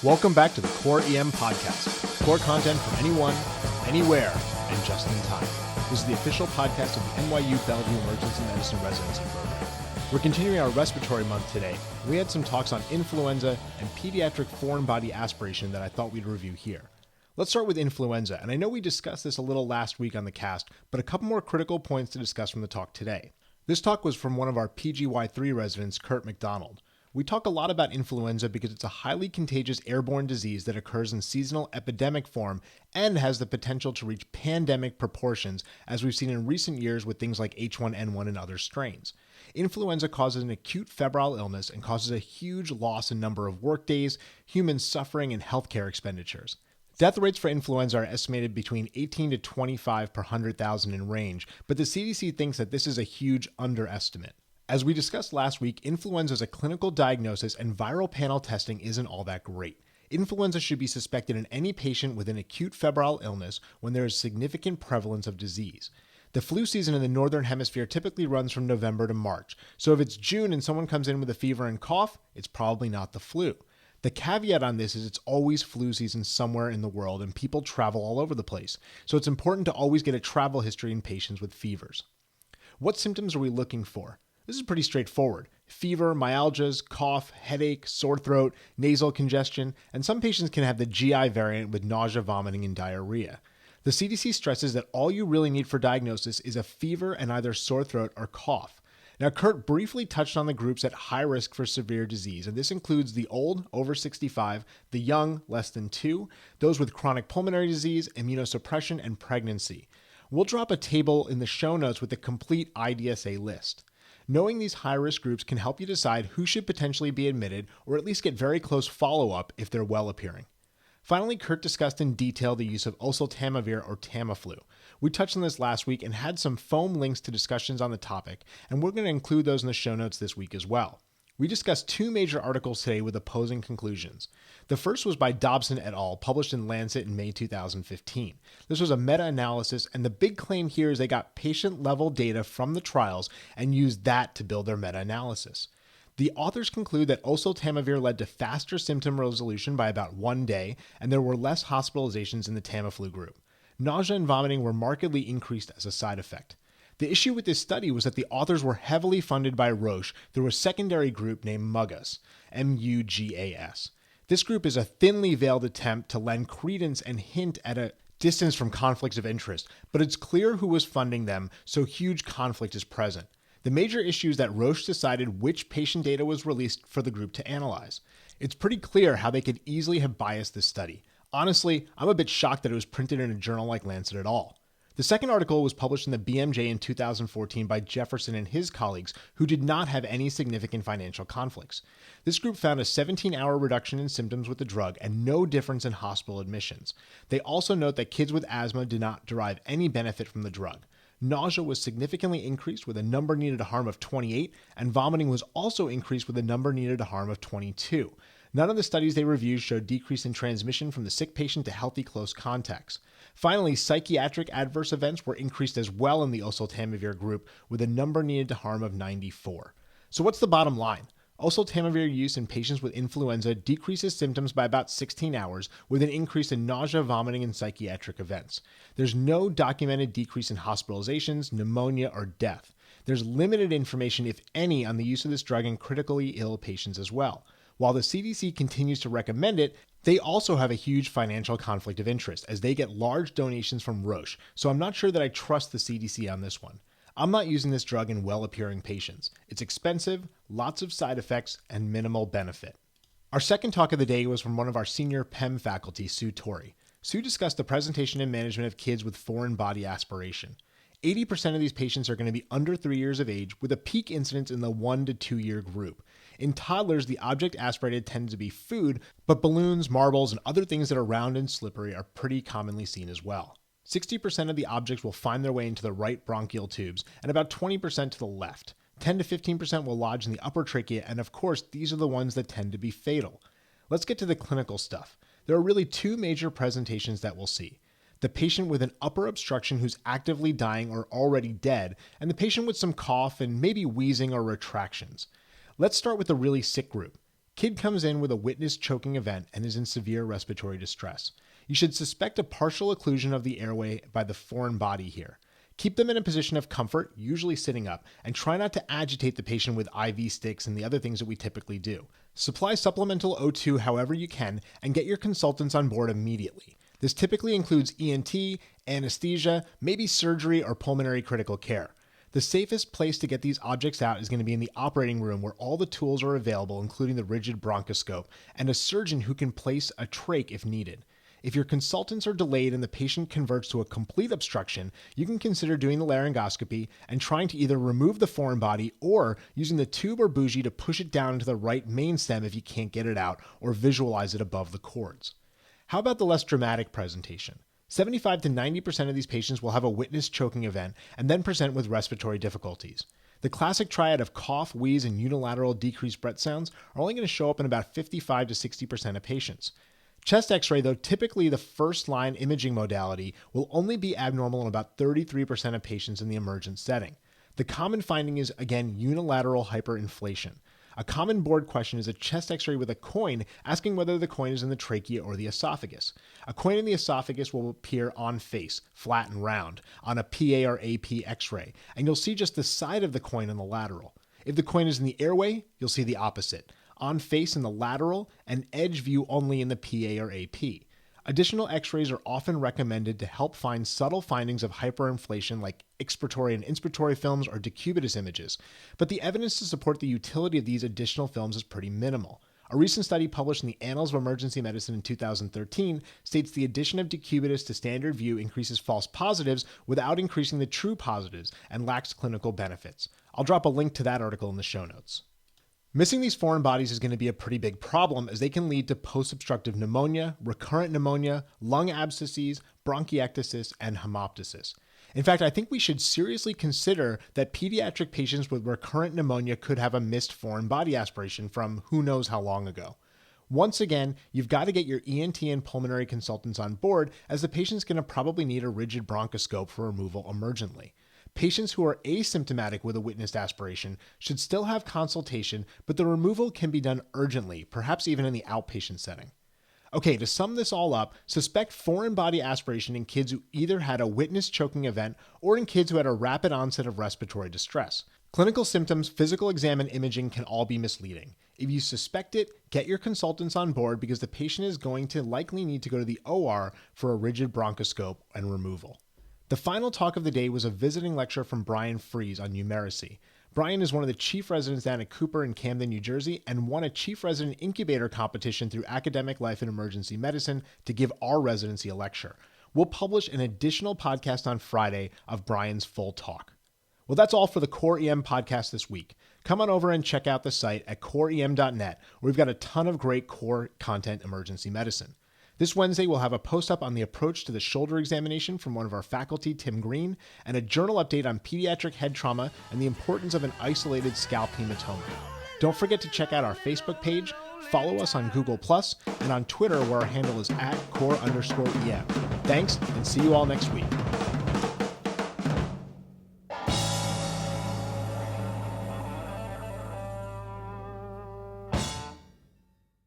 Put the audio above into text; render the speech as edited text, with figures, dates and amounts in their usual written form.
Welcome back to the Core EM Podcast. Core content for anyone, anywhere, and just in time. This is the official podcast of the NYU Bellevue Emergency Medicine Residency Program. We're continuing our respiratory month today. We had some talks on influenza and pediatric foreign body aspiration that I thought we'd review here. Let's start with influenza, and I know we discussed this a little last week on the cast, but a couple more critical points to discuss from the talk today. This talk was from one of our PGY3 residents, Kurt McDonald. We talk a lot about influenza because it's a highly contagious airborne disease that occurs in seasonal epidemic form and has the potential to reach pandemic proportions, as we've seen in recent years with things like H1N1 and other strains. Influenza causes an acute febrile illness and causes a huge loss in number of workdays, human suffering, and healthcare expenditures. Death rates for influenza are estimated between 18 to 25 per 100,000 in range, but the CDC thinks that this is a huge underestimate. As we discussed last week, influenza is a clinical diagnosis and viral panel testing isn't all that great. Influenza should be suspected in any patient with an acute febrile illness when there is significant prevalence of disease. The flu season in the Northern Hemisphere typically runs from November to March, so if it's June and someone comes in with a fever and cough, it's probably not the flu. The caveat on this is it's always flu season somewhere in the world and people travel all over the place, so it's important to always get a travel history in patients with fevers. What symptoms are we looking for? This is pretty straightforward. Fever, myalgias, cough, headache, sore throat, nasal congestion, and some patients can have the GI variant with nausea, vomiting, and diarrhea. The CDC stresses that all you really need for diagnosis is a fever and either sore throat or cough. Now, Kurt briefly touched on the groups at high risk for severe disease, and this includes the old, over 65, the young, less than 2, those with chronic pulmonary disease, immunosuppression, and pregnancy. We'll drop a table in the show notes with a complete IDSA list. Knowing these high-risk groups can help you decide who should potentially be admitted or at least get very close follow-up if they're well-appearing. Finally, Kurt discussed in detail the use of oseltamivir or Tamiflu. We touched on this last week and had some foam links to discussions on the topic, and we're going to include those in the show notes this week as well. We discussed two major articles today with opposing conclusions. The first was by Dobson et al., published in Lancet in May 2015. This was a meta-analysis, and the big claim here is they got patient-level data from the trials and used that to build their meta-analysis. The authors conclude that oseltamivir led to faster symptom resolution by about 1 day, and there were less hospitalizations in the Tamiflu group. Nausea and vomiting were markedly increased as a side effect. The issue with this study was that the authors were heavily funded by Roche through a secondary group named MUGAS, M-U-G-A-S. This group is a thinly veiled attempt to lend credence and hint at a distance from conflicts of interest, but it's clear who was funding them, so huge conflict is present. The major issue is that Roche decided which patient data was released for the group to analyze. It's pretty clear how they could easily have biased this study. Honestly, I'm a bit shocked that it was printed in a journal like Lancet at all. The second article was published in the BMJ in 2014 by Jefferson and his colleagues, who did not have any significant financial conflicts. This group found a 17-hour reduction in symptoms with the drug and no difference in hospital admissions. They also note that kids with asthma did not derive any benefit from the drug. Nausea was significantly increased with a number needed to harm of 28, and vomiting was also increased with a number needed to harm of 22. None of the studies they reviewed showed decrease in transmission from the sick patient to healthy close contacts. Finally, psychiatric adverse events were increased as well in the oseltamivir group with a number needed to harm of 94. So what's the bottom line? Oseltamivir use in patients with influenza decreases symptoms by about 16 hours with an increase in nausea, vomiting, and psychiatric events. There's no documented decrease in hospitalizations, pneumonia, or death. There's limited information, if any, on the use of this drug in critically ill patients as well. While the CDC continues to recommend it, they also have a huge financial conflict of interest as they get large donations from Roche, so I'm not sure that I trust the CDC on this one. I'm not using this drug in well-appearing patients. It's expensive, lots of side effects, and minimal benefit. Our second talk of the day was from one of our senior PEM faculty, Sue Torrey. Sue discussed the presentation and management of kids with foreign body aspiration. 80% of these patients are going to be under 3 years of age, with a peak incidence in the 1 to 2 year group. In toddlers, the object aspirated tends to be food, but balloons, marbles, and other things that are round and slippery are pretty commonly seen as well. 60% of the objects will find their way into the right bronchial tubes, and about 20% to the left. 10 to 15% will lodge in the upper trachea, and of course, these are the ones that tend to be fatal. Let's get to the clinical stuff. There are really two major presentations that we'll see. The patient with an upper obstruction who's actively dying or already dead, and the patient with some cough and maybe wheezing or retractions. Let's start with the really sick group. Kid comes in with a witnessed choking event and is in severe respiratory distress. You should suspect a partial occlusion of the airway by the foreign body here. Keep them in a position of comfort, usually sitting up, and try not to agitate the patient with IV sticks and the other things that we typically do. Supply supplemental O2 however you can, and get your consultants on board immediately. This typically includes ENT, anesthesia, maybe surgery or pulmonary critical care. The safest place to get these objects out is going to be in the operating room where all the tools are available, including the rigid bronchoscope, and a surgeon who can place a trach if needed. If your consultants are delayed and the patient converts to a complete obstruction, you can consider doing the laryngoscopy and trying to either remove the foreign body or using the tube or bougie to push it down into the right main stem if you can't get it out, or visualize it above the cords. How about the less dramatic presentation? 75 to 90% of these patients will have a witnessed choking event and then present with respiratory difficulties. The classic triad of cough, wheeze, and unilateral decreased breath sounds are only going to show up in about 55 to 60% of patients. Chest x-ray, though typically the first-line imaging modality, will only be abnormal in about 33% of patients in the emergent setting. The common finding is, again, unilateral hyperinflation. A common board question is a chest x-ray with a coin asking whether the coin is in the trachea or the esophagus. A coin in the esophagus will appear on face, flat and round, on a PA or AP x-ray, and you'll see just the side of the coin on the lateral. If the coin is in the airway, you'll see the opposite. On face in the lateral, and edge view only in the PA or AP. Additional x-rays are often recommended to help find subtle findings of hyperinflation like expiratory and inspiratory films or decubitus images, but the evidence to support the utility of these additional films is pretty minimal. A recent study published in the Annals of Emergency Medicine in 2013 states the addition of decubitus to standard view increases false positives without increasing the true positives and lacks clinical benefits. I'll drop a link to that article in the show notes. Missing these foreign bodies is going to be a pretty big problem as they can lead to post-obstructive pneumonia, recurrent pneumonia, lung abscesses, bronchiectasis, and hemoptysis. In fact, I think we should seriously consider that pediatric patients with recurrent pneumonia could have a missed foreign body aspiration from who knows how long ago. Once again, you've got to get your ENT and pulmonary consultants on board as the patient's going to probably need a rigid bronchoscope for removal emergently. Patients who are asymptomatic with a witnessed aspiration should still have consultation, but the removal can be done urgently, perhaps even in the outpatient setting. Okay, to sum this all up, suspect foreign body aspiration in kids who either had a witnessed choking event or in kids who had a rapid onset of respiratory distress. Clinical symptoms, physical exam, and imaging can all be misleading. If you suspect it, get your consultants on board because the patient is going to likely need to go to the OR for a rigid bronchoscope and removal. The final talk of the day was a visiting lecture from Brian Fries on numeracy. Brian is one of the chief residents down at Cooper in Camden, New Jersey, and won a chief resident incubator competition through Academic Life in Emergency Medicine to give our residency a lecture. We'll publish an additional podcast on Friday of Brian's full talk. Well, that's all for the Core EM podcast this week. Come on over and check out the site at coreem.net, where we've got a ton of great core content emergency medicine. This Wednesday, we'll have a post up on the approach to the shoulder examination from one of our faculty, Tim Green, and a journal update on pediatric head trauma and the importance of an isolated scalp hematoma. Don't forget to check out our Facebook page, follow us on Google+, and on Twitter where our handle is @core_EM. Thanks, and see you all next week.